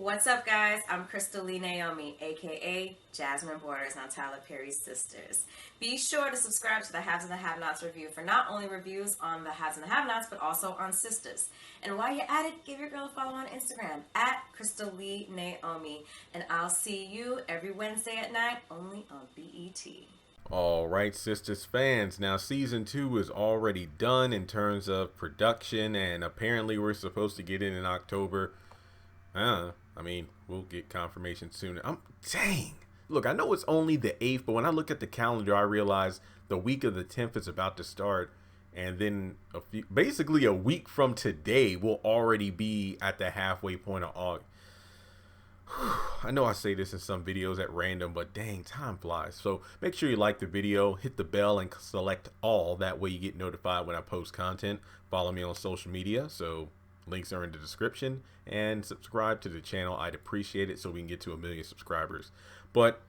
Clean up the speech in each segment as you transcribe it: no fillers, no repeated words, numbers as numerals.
What's up, guys? I'm Crystal Lee Naomi, aka Jasmine Borders on Tyler Perry's Sisters. Be sure to subscribe to the Haves and the Have-Nots review for not only reviews on the Haves and the Have-Nots, but also on Sistas. And while you're at it, give your girl a follow on Instagram at Crystal Lee Naomi. And I'll see you every Wednesday at 9, only on BET. All right, Sisters fans. Now, season 2 is already done in terms of production, and apparently we're supposed to get in October. We'll get confirmation soon. Dang. Look, I know it's only the 8th, but when I look at the calendar, I realize the week of the 10th is about to start. And then basically a week from today, we'll already be at the halfway point of August. I know I say this in some videos at random, but dang, time flies. So make sure you like the video, hit the bell, and select all. That way you get notified when I post content. Follow me on social media. So links are in the description, and subscribe to the channel. I'd appreciate it so we can get to 1 million subscribers. But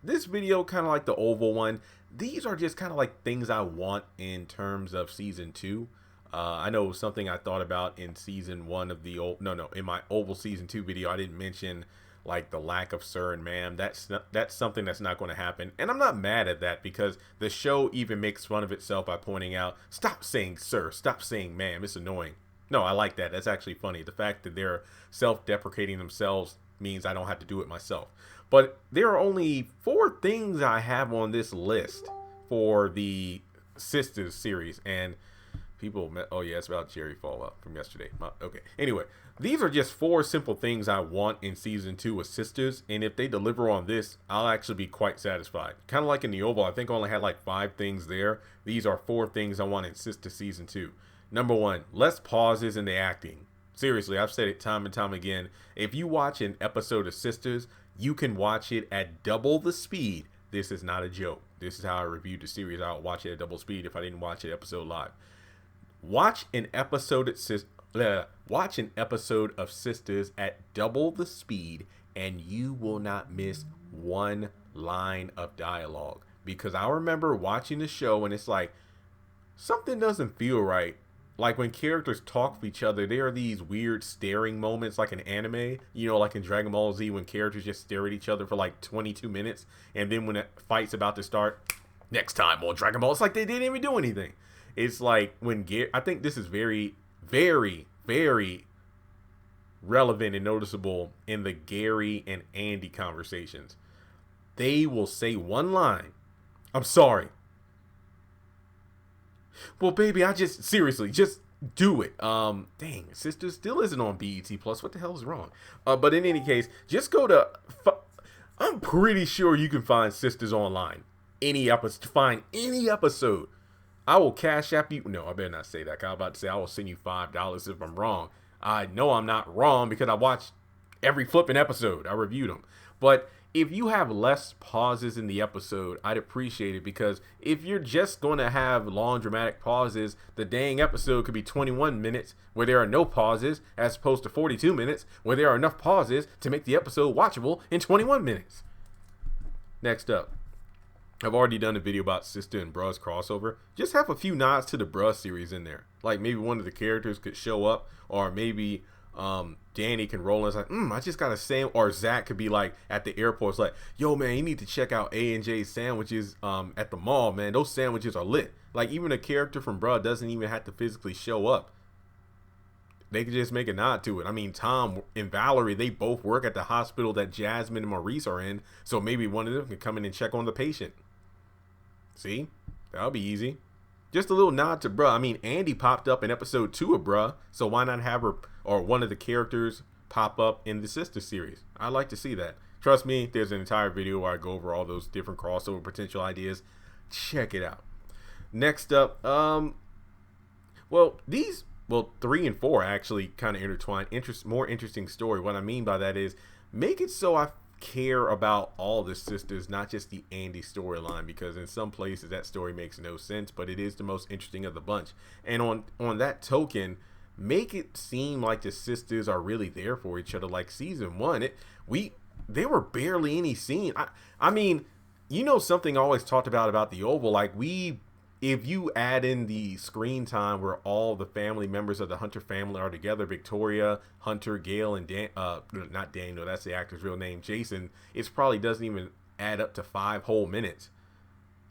this video, kind of like the oval one, these are just kind of like things I want in terms of season 2. I know something I thought about in season 1 of the in my oval season 2 video, I didn't mention like the lack of sir and ma'am. That's something that's not going to happen, and I'm not mad at that because the show even makes fun of itself by pointing out, stop saying sir, stop saying ma'am, it's annoying. No, I like that. That's actually funny. The fact that they're self-deprecating themselves means I don't have to do it myself. But there are only 4 things I have on this list for the Sistas series. And people, oh yeah, it's about Jerry Fallout from yesterday. Okay. Anyway, these are just 4 simple things I want in season 2 of Sistas. And if they deliver on this, I'll actually be quite satisfied. Kind of like in the Oval, I think I only had like 5 things there. These are 4 things I want in Sistas season 2. Number 1, less pauses in the acting. Seriously, I've said it time and time again. If you watch an episode of Sistas, you can watch it at double the speed. This is not a joke. This is how I reviewed the series. I would watch it at double speed if I didn't watch an episode live. Watch an episode of Sistas at double the speed, and you will not miss one line of dialogue. Because I remember watching the show, and it's like, something doesn't feel right. Like when characters talk with each other, there are these weird staring moments like in anime, like in Dragon Ball Z when characters just stare at each other for like 22 minutes. And then when a fight's about to start, next time on Dragon Ball, it's like they didn't even do anything. It's like when I think this is very, very, very relevant and noticeable in the Gary and Andy conversations. They will say one line, I'm sorry. Well, baby, seriously, just do it. Dang, Sisters still isn't on BET Plus. What the hell is wrong? But in any case, just go to, I'm pretty sure you can find Sistas online. Find any episode. I will cash app you. No, I better not say that. I'm about to say I will send you $5 if I'm wrong. I know I'm not wrong because I watched every flipping episode. I reviewed them. But if you have less pauses in the episode, I'd appreciate it, because if you're just going to have long dramatic pauses, the dang episode could be 21 minutes where there are no pauses, as opposed to 42 minutes where there are enough pauses to make the episode watchable in 21 minutes. Next up, I've already done a video about Sister and Bruh's crossover. Just have a few nods to the Bruh series in there. Like maybe one of the characters could show up, or maybe Danny can roll in. It's like, I just got a sandwich. Or Zach could be like at the airport. It's like, yo, man, you need to check out A&J sandwiches at the mall, man. Those sandwiches are lit. Like even a character from Bruh doesn't even have to physically show up. They could just make a nod to it. I mean, Tom and Valerie, they both work at the hospital that Jasmine and Maurice are in. So maybe one of them can come in and check on the patient. See? That'll be easy. Just a little nod to Bruh. I mean, Andy popped up in episode 2 of Bruh, so why not have her or one of the characters pop up in the Sister series? I'd like to see that. Trust me, there's an entire video where I go over all those different crossover potential ideas. Check it out. Next up, 3 and 4 actually kind of intertwine. More interesting story. What I mean by that is make it so I care about all the Sisters, not just the Andy storyline, because in some places that story makes no sense, but it is the most interesting of the bunch. And on that token, make it seem like the Sisters are really there for each other. Like season 1, there were barely any scenes. I mean, something I always talked about the Oval, like we if you add in the screen time where all the family members of the Hunter family are together, Victoria, Hunter, Gail, and not Daniel, that's the actor's real name, Jason, it probably doesn't even add up to 5 whole minutes.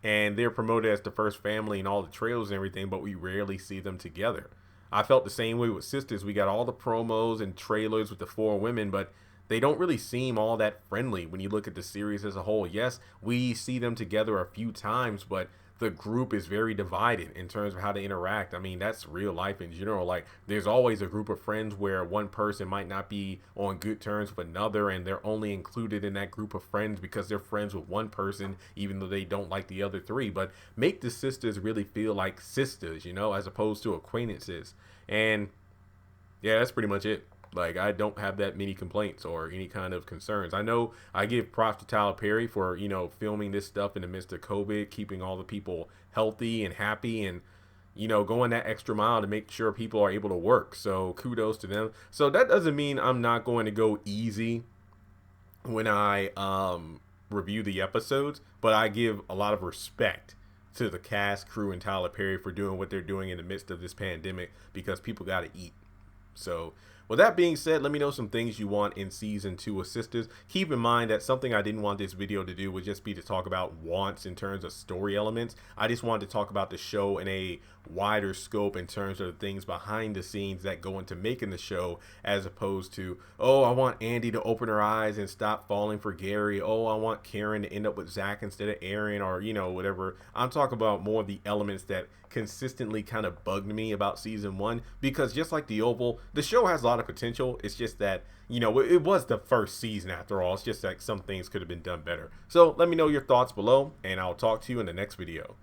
And they're promoted as the first family in all the trailers and everything, but we rarely see them together. I felt the same way with Sistas. We got all the promos and trailers with the 4 women, but they don't really seem all that friendly when you look at the series as a whole. Yes, we see them together a few times, but the group is very divided in terms of how they interact. I mean, that's real life in general. Like, there's always a group of friends where one person might not be on good terms with another, and they're only included in that group of friends because they're friends with one person, even though they don't like the other 3. But make the sisters really feel like sisters, you know, as opposed to acquaintances. And yeah, that's pretty much it. Like, I don't have that many complaints or any kind of concerns. I know I give props to Tyler Perry for, you know, filming this stuff in the midst of COVID, keeping all the people healthy and happy, and, you know, going that extra mile to make sure people are able to work. So kudos to them. So that doesn't mean I'm not going to go easy when I review the episodes, but I give a lot of respect to the cast, crew, and Tyler Perry for doing what they're doing in the midst of this pandemic, because people got to eat. So with that being said, let me know some things you want in season 2 of Sisters. Keep in mind that something I didn't want this video to do would just be to talk about wants in terms of story elements. I just wanted to talk about the show in a wider scope in terms of the things behind the scenes that go into making the show, as opposed to, oh, I want Andy to open her eyes and stop falling for Gary. Oh, I want Karen to end up with Zach instead of Aaron, or, you know, whatever. I'm talking about more of the elements that consistently kind of bugged me about season 1, because just like The Oval, the show has a lot of potential. It's just that, you know, it was the first season after all. It's just like some things could have been done better. So let me know your thoughts below, and I'll talk to you in the next video.